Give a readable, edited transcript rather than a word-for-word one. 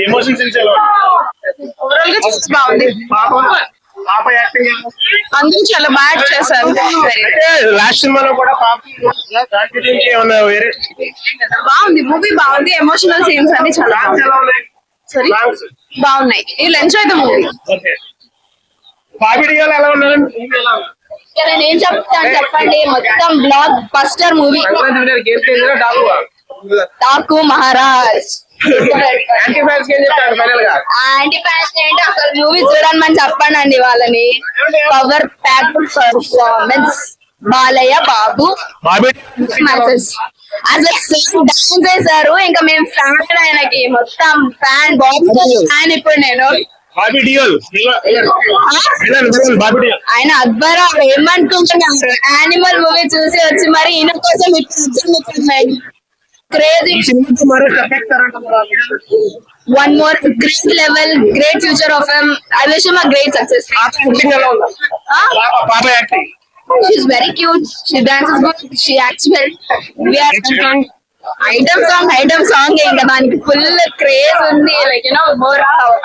Emotion scenes overall గా చాలా బాగుంది. పాప యాక్టింగ్ అందరూ చాలా బాగా చేశారు. లాస్ట్ సినిమాలో కూడా పాప ఏమన్నా వేరే బాగుంది, మూవీ బాగుంది. ఎమోషనల్ సీన్స్ అన్ని చాలా సారీ బాగున్నాయి. వీళ్ళు enjoy the movie. Bobby Deol ఎలా ఉన్నారండి? నేను ఏం చెప్తాను చెప్పండి, మొత్తం block buster movie. Daaku Maharaj anti fans ఏం చెప్తారు ఫైనల్ గా? యాంటీ ఫ్యాన్స్ ఏంటి అసలు మూవీ చూడమని చెప్పండి వాళ్ళని. Power pack performance Balayya Babu అసలు డాన్స్ చేశారు. ఇంకా మేము ఫ్యాన్ ఆయనకి, మొత్తం ఫ్యాన్ ఫ్యాన్. ఇప్పుడు నేను బాబీ డియోల్ ఆయన అక్బర్ ఏమనుకుంటున్నారు, యానిమల్ మూవీ చూసి వచ్చి మరి ఈయన కోసం crazy. One more great level, great future of him. I wish him a great success. Papa acting. She's very cute. She dances good. She acts well. We are item song ఇంకా దానికి full craze ఉంది. Like more power.